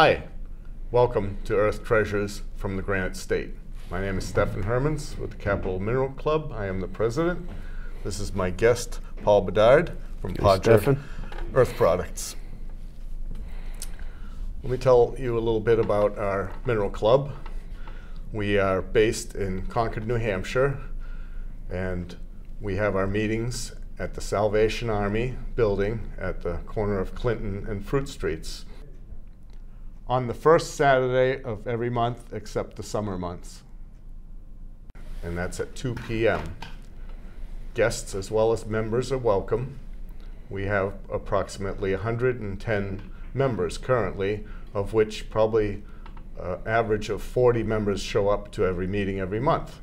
Hi, welcome to Earth Treasures from the Granite State. My name is Stephen Hermans with the Capital Mineral Club. I am the president. This is my guest, Paul Bedard from Pawjer Earth Products. Let me tell you a little bit about our mineral club. We are based in Concord, New Hampshire, and we have our meetings at the Salvation Army building at the corner of Clinton and Fruit Streets on the first Saturday of every month except the summer months, and that's at 2 p.m. Guests as well as members are welcome. We have approximately 110 members currently, of which probably average of 40 members show up to every meeting every month.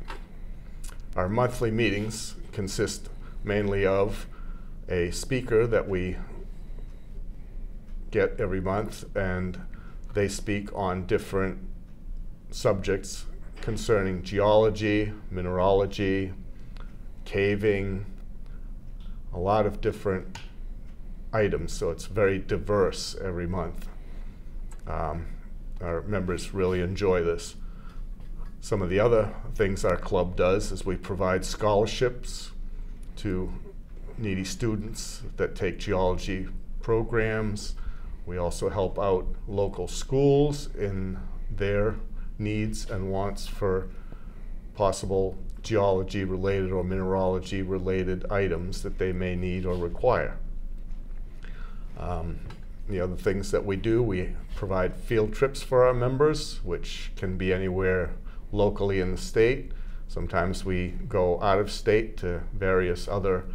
Our monthly meetings consist mainly of a speaker that we get every month, and they speak on different subjects concerning geology, mineralogy, caving, a lot of different items, so it's very diverse every month. Our members really enjoy this. Some of the other things our club does is we provide scholarships to needy students that take geology programs. We also help out local schools in their needs and wants for possible geology-related or mineralogy-related items that they may need or require. The other things that we do, we provide field trips for our members, which can be anywhere locally in the state. Sometimes we go out of state to various other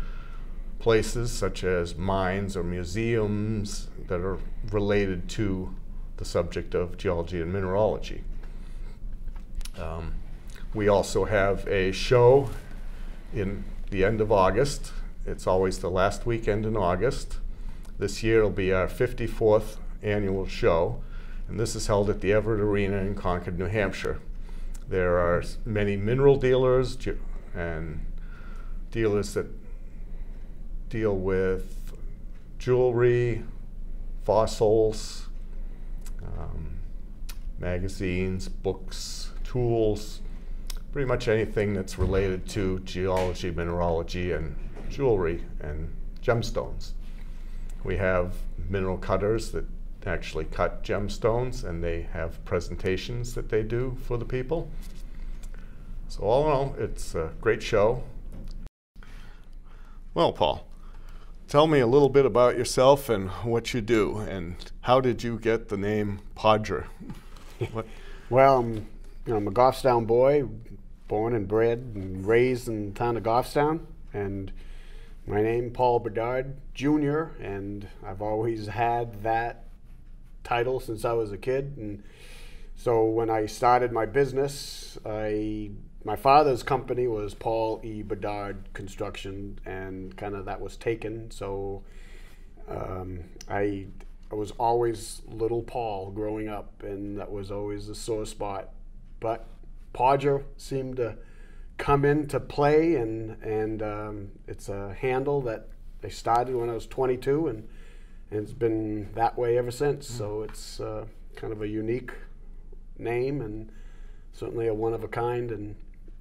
places, such as mines or museums that are related to the subject of geology and mineralogy. We also have a show in the end of August. It's always the last weekend in August. This year it'll be our 54th annual show, and this is held at the Everett Arena in Concord, New Hampshire. There are many mineral dealers and dealers that deal with jewelry, fossils, magazines, books, tools, pretty much anything that's related to geology, mineralogy, and jewelry and gemstones. We have mineral cutters that actually cut gemstones, and they have presentations that they do for the people. So all in all, it's a great show. Well, Paul, tell me a little bit about yourself and what you do, and how did you get the name Pawjer? Well, I'm a Goffstown boy, born and bred and raised in the town of Goffstown, and my name Paul Bedard Jr., and I've always had that title since I was a kid. And so when I started my business, my father's company was Paul E. Bedard Construction, and kind of that was taken. So I was always little Paul growing up, and that was always a sore spot. But Pawjer seemed to come into play, and it's a handle that I started when I was 22, and it's been that way ever since. So it's kind of a unique name, and certainly a one of a kind, and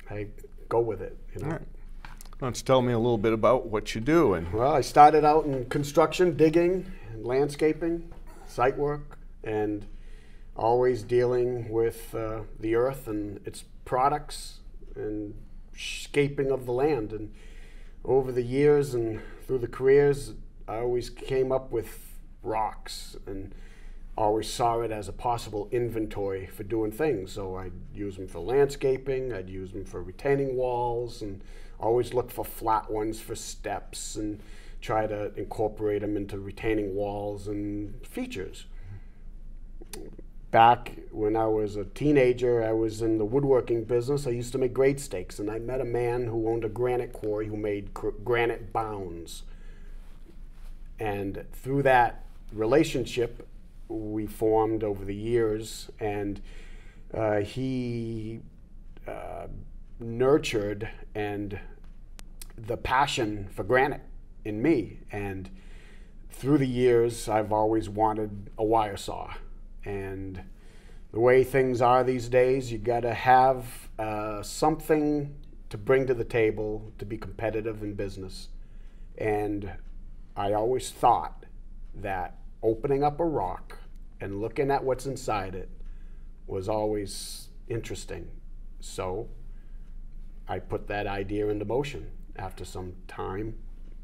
I go with it. You know. All right. Why don't you tell me a little bit about what you do? And well, I started out in construction, digging, and landscaping, site work, and always dealing with the earth and its products and scaping of the land. And over the years and through the careers, I always came up with rocks and always saw it as a possible inventory for doing things. So I'd use them for landscaping, I'd use them for retaining walls, and always look for flat ones for steps and try to incorporate them into retaining walls and features. Back when I was a teenager, I was in the woodworking business. I used to make grade stakes, and I met a man who owned a granite quarry who made granite bounds. And through that relationship we formed over the years, and he nurtured and the passion for granite in me. And through the years, I've always wanted a wire saw. And the way things are these days, you got to have something to bring to the table to be competitive in business. And I always thought that opening up a rock and looking at what's inside it was always interesting. So I put that idea into motion after some time,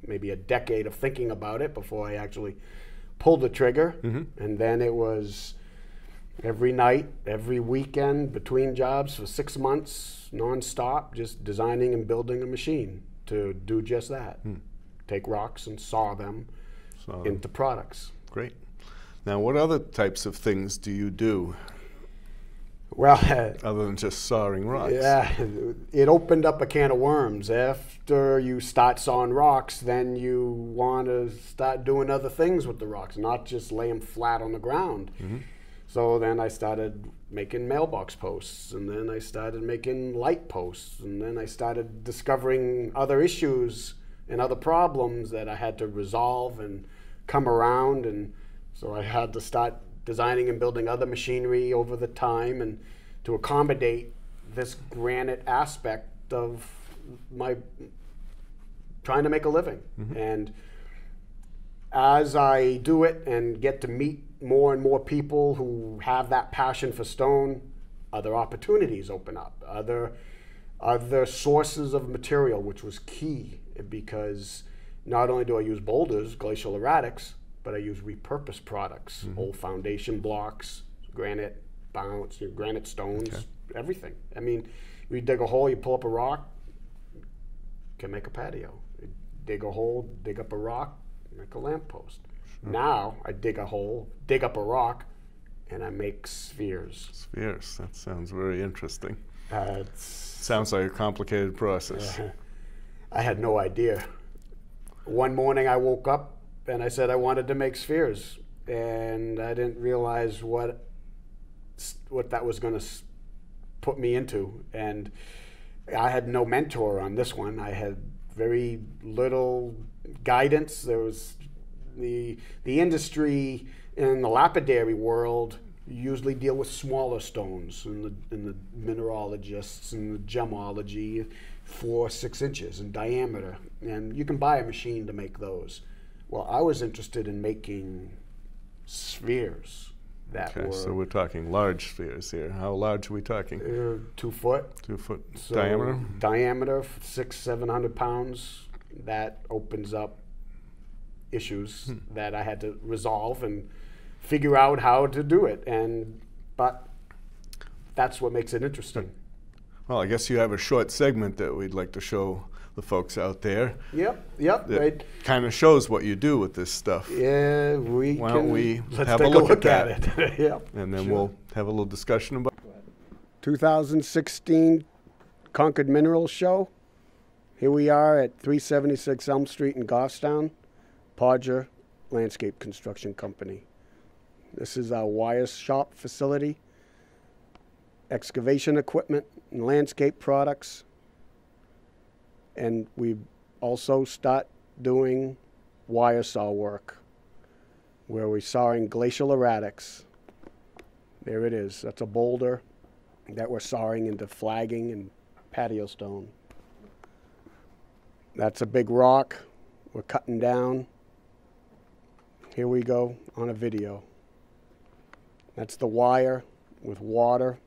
maybe a decade of thinking about it before I actually pulled the trigger. And then it was every night, every weekend, between jobs for 6 months, nonstop, just designing and building a machine to do just that. Take rocks and saw them into products. Great. Now, what other types of things do you do? Well, other than just sawing rocks? Yeah, it opened up a can of worms. After you start sawing rocks, then you want to start doing other things with the rocks, not just lay them flat on the ground. So then I started making mailbox posts, and then I started making light posts, and then I started discovering other issues and other problems that I had to resolve and come around. And so I had to start designing and building other machinery over the time and to accommodate this granite aspect of my trying to make a living. And as I do it and get to meet more and more people who have that passion for stone, other opportunities open up, other sources of material, which was key, because not only do I use boulders, glacial erratics, but I use repurposed products, old foundation blocks, granite bounce, granite stones, everything. I mean, you dig a hole, you pull up a rock, can make a patio. You dig a hole, dig up a rock, make a lamppost. Now I dig a hole, dig up a rock, and I make spheres. Spheres, that sounds very interesting. Sounds like a complicated process. I had no idea. One morning I woke up and I said I wanted to make spheres, and I didn't realize what that was going to put me into. And I had no mentor on this one. I had very little guidance. There was the industry in the lapidary world usually deal with smaller stones, and the mineralogists and the gemology, 4 or 6 inches in diameter, and you can buy a machine to make those. Well, I was interested in making spheres that were. So we're talking large spheres here. How large are we talking? 2 foot. 2 foot So diameter? Diameter, 600-700 pounds. That opens up issues that I had to resolve and figure out how to do it. But that's what makes it interesting. Well, I guess you have a short segment that we'd like to show the folks out there. Yep. That kind of shows what you do with this stuff. Yeah, Why don't we let's have take a look at it. Yep. And then we'll have a little discussion about it. 2016 Concord Minerals Show. Here we are at 376 Elm Street in Goffstown, Pawjer Landscape Construction Company. This is our wire shop facility, excavation equipment and landscape products. And we also start doing wire saw work, where we're sawing glacial erratics. There it is. That's a boulder that we're sawing into flagging and patio stone. That's a big rock we're cutting down. Here we go on a video. That's the wire with water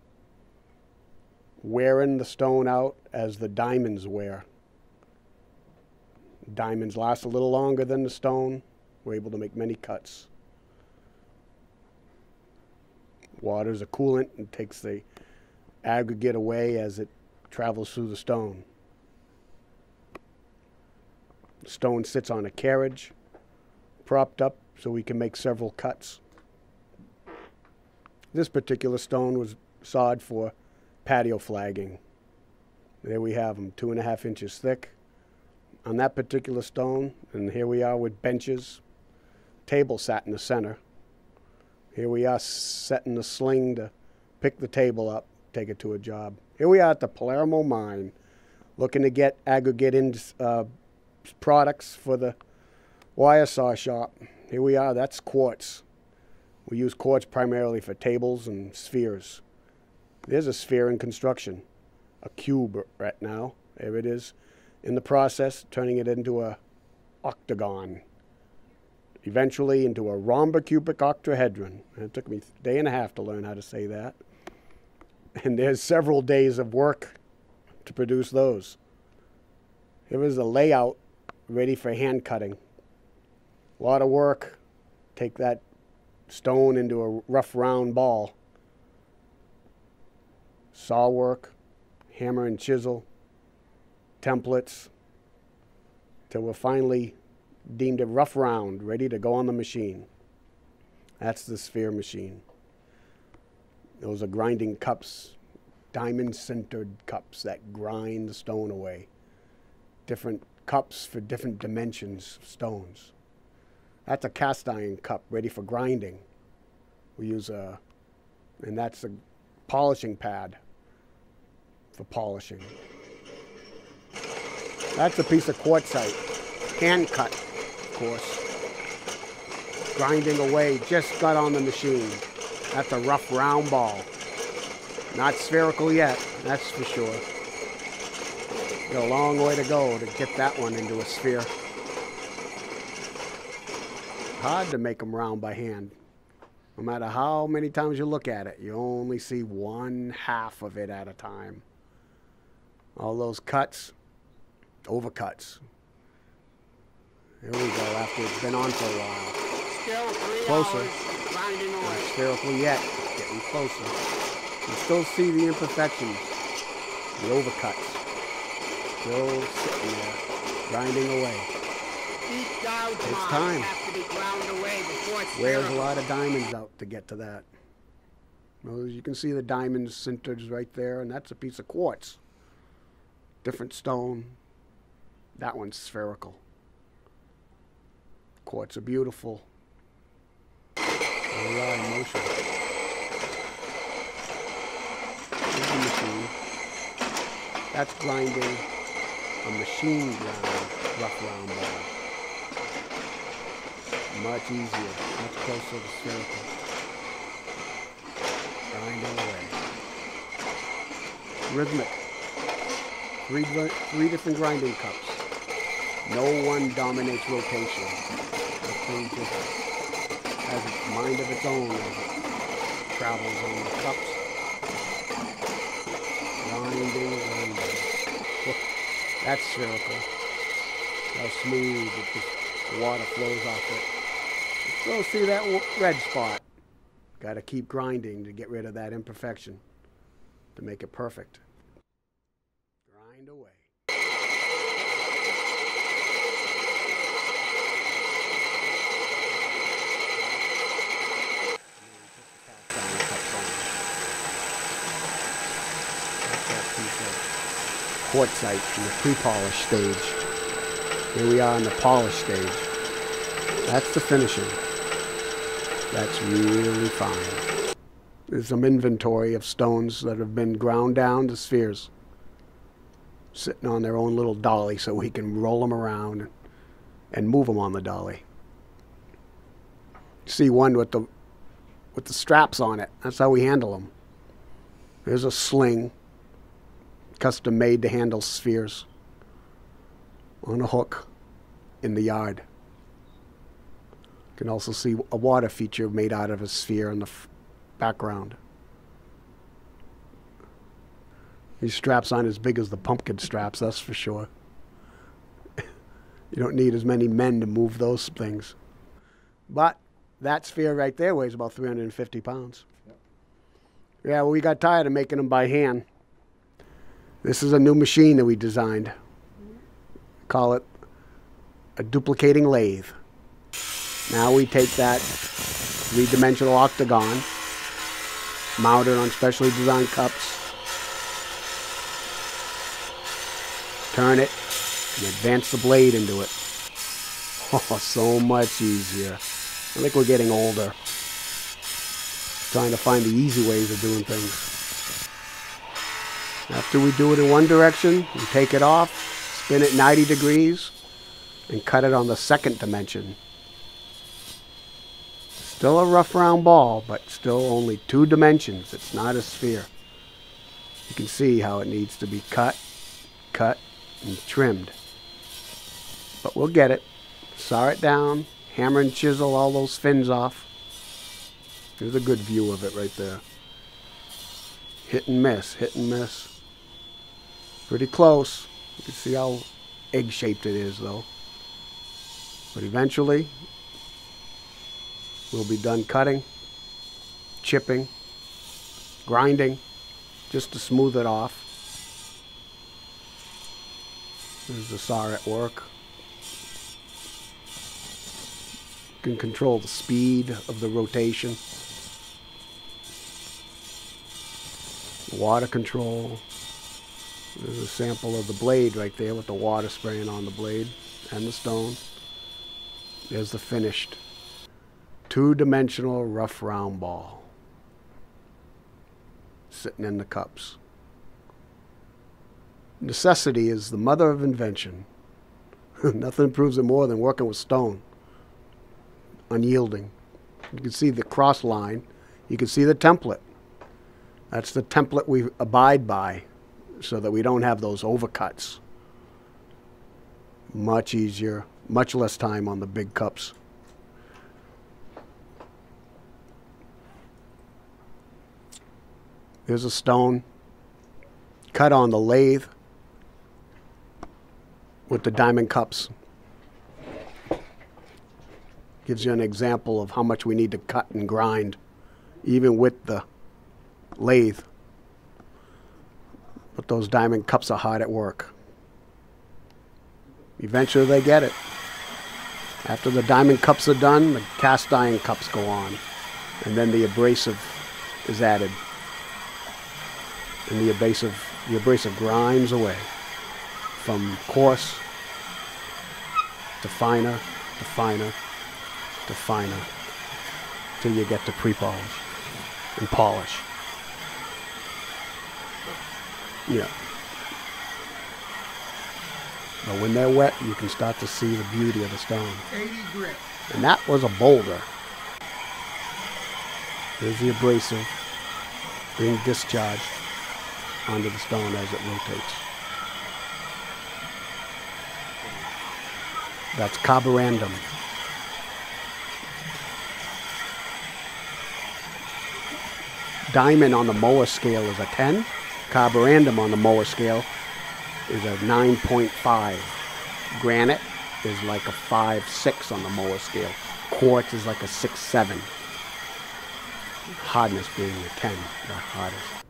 wearing the stone out as the diamonds wear. Diamonds last a little longer than the stone. We're able to make many cuts. Water's a coolant and takes the aggregate away as it travels through the stone. The stone sits on a carriage, propped up so we can make several cuts. This particular stone was sawed for patio flagging. There we have them, 2.5 inches thick on that particular stone. And here we are with benches. Table sat in the center. Here we are setting the sling to pick the table up, take it to a job. Here we are at the Palermo mine, looking to get aggregate products for the wire saw shop. Here we are, that's quartz. We use quartz primarily for tables and spheres. There's a sphere in construction, a cube right now. There it is, in the process, turning it into a octagon. Eventually into a rhombocubic octahedron. And it took me a day and a half to learn how to say that. And there's several days of work to produce those. Here is a layout ready for hand cutting. A lot of work. Take that stone into a rough round ball. Saw work, hammer and chisel, templates, till we're finally deemed it rough round, ready to go on the machine. That's the sphere machine. Those are grinding cups, diamond-centered cups that grind the stone away. Different cups for different dimensions of stones. That's a cast iron cup ready for grinding. We use and that's a polishing pad for polishing. That's a piece of quartzite, hand cut, of course. Grinding away, just got on the machine. That's a rough round ball. Not spherical yet, that's for sure. Got a long way to go to get that one into a sphere. Hard to make them round by hand. No matter how many times you look at it, you only see 1/2 of it at a time. All those cuts, overcuts. Here we go, after it's been on for a while. Still 3 Closer. hours grinding Not away. spherical yet, getting closer. You still see the imperfections, the overcuts. Still sitting there, grinding away. Each gouge It's mark time. has to be ground away before it's Wears a spherical. lot of diamonds out to get to that. Well, you can see the diamond sinters right there, and that's a piece of quartz. Different stone. That one's spherical. Quartz are beautiful. They are in motion. Here's the machine. That's grinding a machine ground, rough round ball. Much easier, much closer to spherical. Grinding away. Rhythmic. Three different grinding cups. No one dominates rotation. That thing just has a mind of its own as it travels on the cups. Grinding. Look, that's spherical. How smooth the water flows off it. So see that red spot? Got to keep grinding to get rid of that imperfection to make it perfect. Grind away. That's that piece of quartzite in the pre-polish stage. Here we are in the polish stage. That's the finishing. That's really fine. There's some inventory of stones that have been ground down to spheres, sitting on their own little dolly so we can roll them around and move them on the dolly. See one with the straps on it. That's how we handle them. There's a sling, custom made to handle spheres, on a hook in the yard. You can also see a water feature made out of a sphere in the background. These straps aren't as big as the pumpkin straps, that's for sure. You don't need as many men to move those things. But that sphere right there weighs about 350 pounds. Yep. Yeah, well, we got tired of making them by hand. This is a new machine that we designed. Call it a duplicating lathe. Now we take that three-dimensional octagon, mount it on specially designed cups, turn it, and advance the blade into it. Oh, so much easier. I think we're getting older, trying to find the easy ways of doing things. After we do it in one direction, we take it off, spin it 90 degrees, and cut it on the second dimension. Still a rough round ball, but still only 2 dimensions. It's not a sphere. You can see how it needs to be cut, and trimmed. But we'll get it. Saw it down, hammer and chisel all those fins off. Here's a good view of it right there. Hit and miss, hit and miss. Pretty close. You can see how egg-shaped it is, though. But eventually, we'll be done cutting, chipping, grinding, just to smooth it off. There's the saw at work. You can control the speed of the rotation. Water control. There's a sample of the blade right there with the water spraying on the blade and the stone. There's the finished 2-dimensional rough round ball sitting in the cups. Necessity is the mother of invention. Nothing improves it more than working with stone. Unyielding. You can see the cross line. You can see the template. That's the template we abide by so that we don't have those overcuts. Much easier, much less time on the big cups. Here's a stone cut on the lathe with the diamond cups. Gives you an example of how much we need to cut and grind, even with the lathe. But those diamond cups are hard at work. Eventually they get it. After the diamond cups are done, the cast iron cups go on. And then the abrasive is added. And the abrasive grinds away from coarse to finer, to finer, to finer, till you get to pre-polish and polish. Yeah. But when they're wet, you can start to see the beauty of the stone. 80 grit. And that was a boulder. There's the abrasive being discharged onto the stone as it rotates. That's carborundum. Diamond on the mower scale is a 10. Carborundum on the mower scale is a 9.5. Granite is like a 5.6 on the mower scale. Quartz is like a 6.7. Hardness being a 10, the hardest.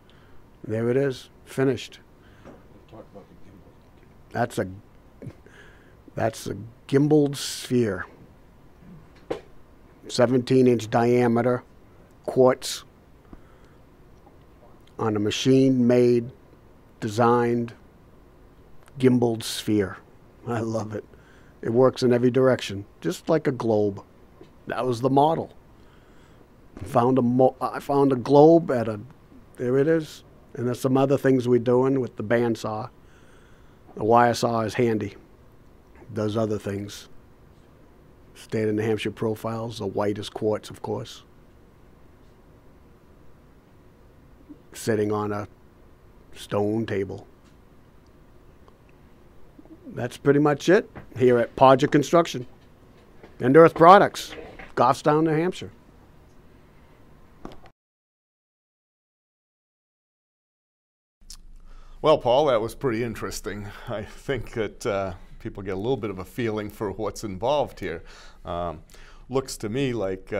There it is, finished. That's a gimbaled sphere. 17-inch diameter, quartz, on a machine-made, designed, gimbaled sphere. I love it. It works in every direction, just like a globe. That was the model. I found a globe at a, there it is. And there's some other things we're doing with the bandsaw. The wire saw is handy. Does other things. State of New Hampshire profiles, the white is quartz, of course. Sitting on a stone table. That's pretty much it here at Pawjer Construction and Earth Products, Goffstown, New Hampshire. Well, Paul, that was pretty interesting. I think that people get a little bit of a feeling for what's involved here. Looks to me like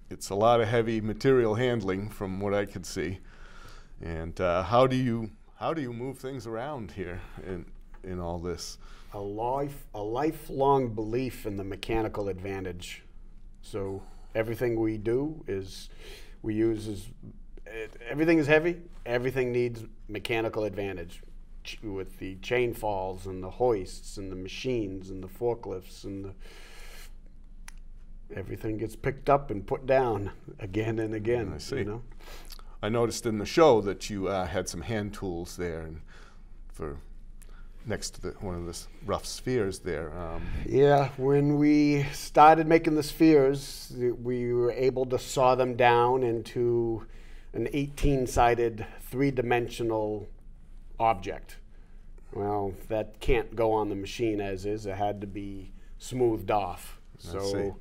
it's a lot of heavy material handling from what I could see. And how do you move things around here in all this? A lifelong belief in the mechanical advantage. So everything we do is, everything is heavy. Everything needs mechanical advantage with the chain falls and the hoists and the machines and the forklifts and everything gets picked up and put down again and again. I see. You know? I noticed in the show that you had some hand tools there, and for next to one of the rough spheres there. Yeah, when we started making the spheres, we were able to saw them down into an 18-sided, three-dimensional object. Well, that can't go on the machine as is. It had to be smoothed off. So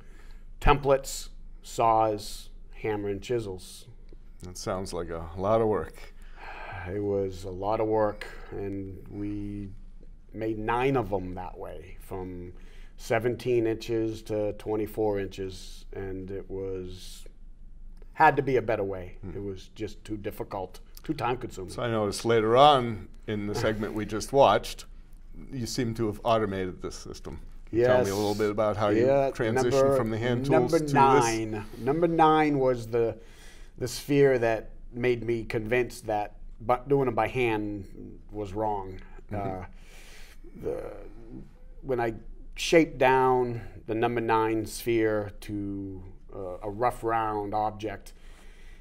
templates, saws, hammer and chisels. That sounds like a lot of work. It was a lot of work, and we made 9 of them that way, from 17 inches to 24 inches, and it had to be a better way. It was just too difficult, too time consuming. So I noticed later on in the segment we just watched, you seem to have automated this system. Yes. Tell me a little bit about how you transitioned from the hand tools to this. Number 9 was the sphere that made me convinced that doing it by hand was wrong. When I shaped down the number 9 sphere to a rough round object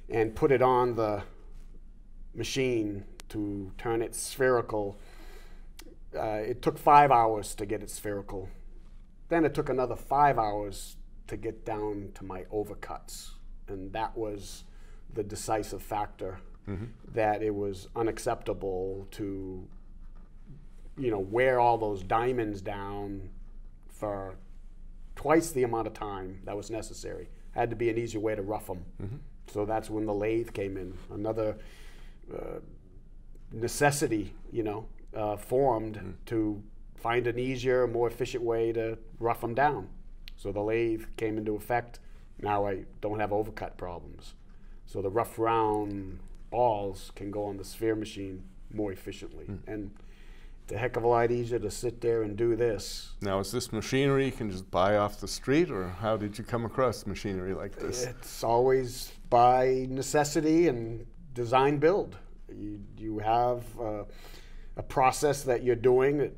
and put it on the machine to turn it spherical, it took 5 hours to get it spherical. Then it took another 5 hours to get down to my overcuts, and that was the decisive factor. That it was unacceptable to, wear all those diamonds down for twice the amount of time that was necessary. Had to be an easier way to rough them. So that's when the lathe came in. Another necessity, formed to find an easier, more efficient way to rough them down. So the lathe came into effect. Now I don't have overcut problems. So the rough round balls can go on the sphere machine more efficiently. And it's a heck of a lot easier to sit there and do this. Now, is this machinery you can just buy off the street, or how did you come across machinery like this? It's always by necessity and design build. You have a process that you're doing that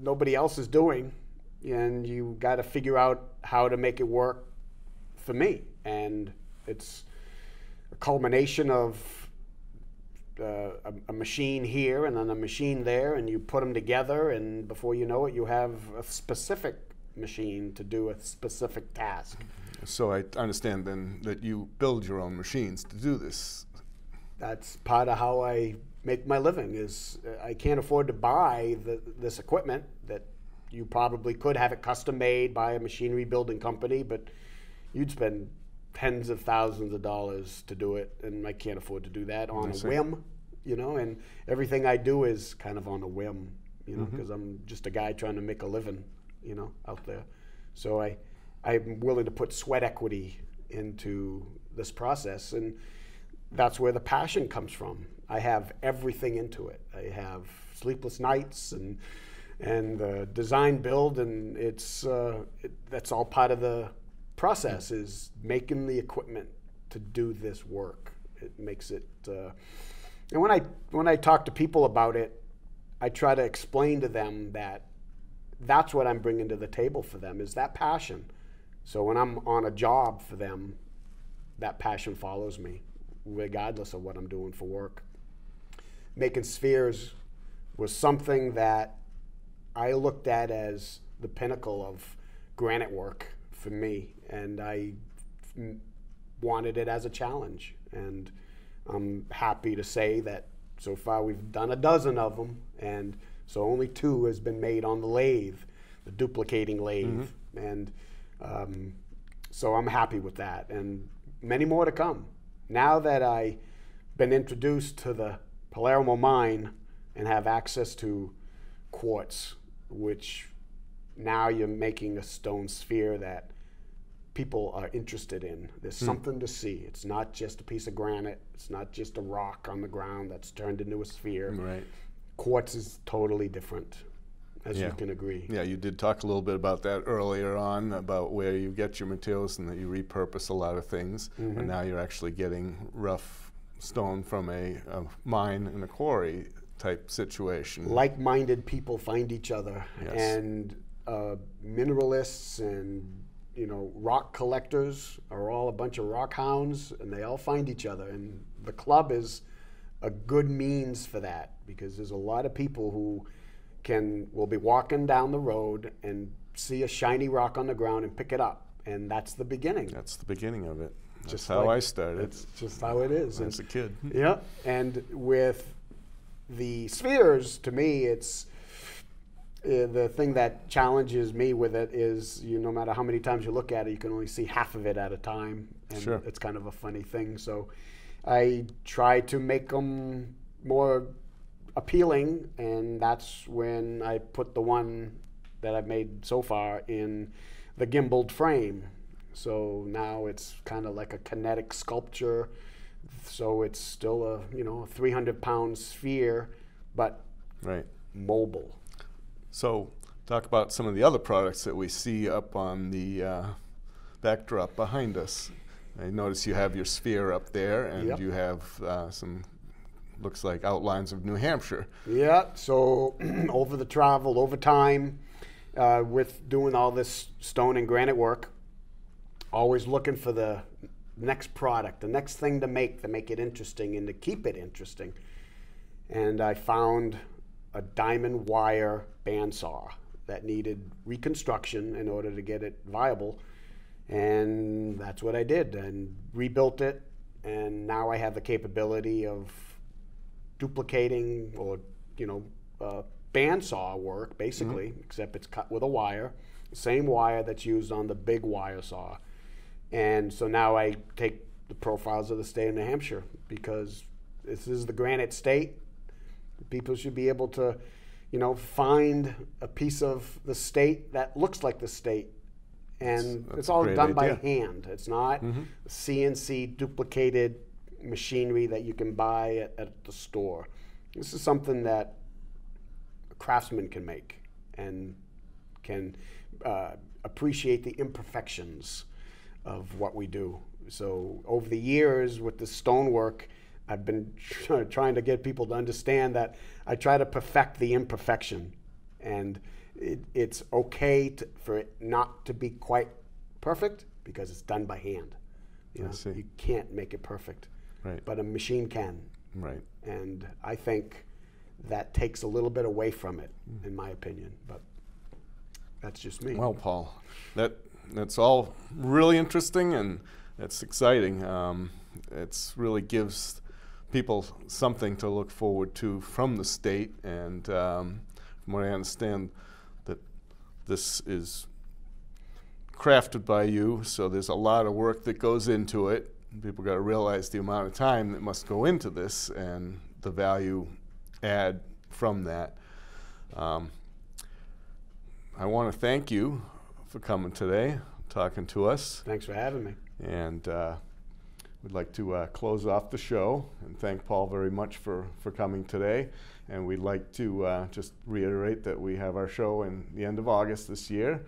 nobody else is doing, and you got to figure out how to make it work for me. And it's a culmination of a machine here and then a machine there, and you put them together, and before you know it, you have a specific machine to do a specific task. So I understand then that you build your own machines to do this. That's part of how I make my living. Is I can't afford to buy this equipment that you probably could have it custom made by a machinery building company, but you'd spend tens of thousands of dollars to do it, and I can't afford to do that on a whim, and everything I do is kind of on a whim, because I'm just a guy trying to make a living, out there. So I'm willing to put sweat equity into this process, and that's where the passion comes from. I have everything into it. I have sleepless nights and design build, and that's all part of the process, is making the equipment to do this work. It makes it, and when I talk to people about it, I try to explain to them that that's what I'm bringing to the table for them, is that passion. So when I'm on a job for them, that passion follows me, regardless of what I'm doing for work. Making spheres was something that I looked at as the pinnacle of granite work for me, and I wanted it as a challenge. And I'm happy to say that so far we've done a dozen of them, and so only 2 has been made on the lathe, the duplicating lathe. And so I'm happy with that, and many more to come. Now that I've been introduced to the Palermo mine and have access to quartz, which now you're making a stone sphere that people are interested in. There's something to see. It's not just a piece of granite. It's not just a rock on the ground that's turned into a sphere. Right. Quartz is totally different, as you can agree. Yeah, you did talk a little bit about that earlier on, about where you get your materials and that you repurpose a lot of things. And now you're actually getting rough stone from a mine and a quarry type situation. Like-minded people find each other, Yes. and mineralists and rock collectors are all a bunch of rock hounds, and they all find each other. And the club is a good means for that, because there's a lot of people who will be walking down the road and see a shiny rock on the ground and pick it up and that's the beginning. That's the beginning of it. That's Just how like- I started It's just how it is. as a kid. Yeah, and with the spheres, to me, it's the thing that challenges me with it is no matter how many times you look at it, you can only see half of it at a time, and Sure. it's kind of a funny thing. So I try to make them more appealing, and that's when I put the one that I've made so far in the gimbaled frame. So now it's kind of like a kinetic sculpture. So it's still a 300-pound sphere, but Right. mobile. So talk about some of the other products that we see up on the backdrop behind us. I notice you have your sphere up there, and Yep. you have some, looks like outlines of New Hampshire. Yeah. So over the travel, over time, with doing all this stone and granite work, always looking for the next product, the next thing to make it interesting and to keep it interesting. And I found a diamond wire bandsaw that needed reconstruction in order to get it viable. And that's what I did, and rebuilt it. And now I have the capability of duplicating or, bandsaw work, basically, except it's cut with a wire, same wire that's used on the big wire saw. And so now I take the profiles of the state of New Hampshire, because this is the granite state. People should be able to, find a piece of the state that looks like the state. And That's it's a all great done by idea. hand. It's not CNC duplicated machinery that you can buy at the store. This is something that a craftsman can make and can appreciate the imperfections of what we do. So over the years with the stonework, I've been trying to get people to understand that I try to perfect the imperfection, and it's okay for it not to be quite perfect because it's done by hand. I see. You can't make it perfect, Right. but a machine can. Right. And I think that takes a little bit away from it, in my opinion. But that's just me. Well, Paul, that's all really interesting, and it's exciting. It's really gives people something to look forward to from the state, and from what I understand, that this is crafted by you, so there's a lot of work that goes into it. People got to realize the amount of time that must go into this and the value add from that. I want to thank you for coming today, talking to us, Thanks for having me. and we'd like to close off the show and thank Paul very much for coming today. And we'd like to just reiterate that we have our show in the end of August this year,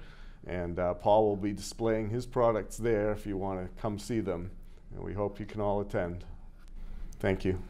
and Paul will be displaying his products there if you want to come see them, and we hope you can all attend. Thank you.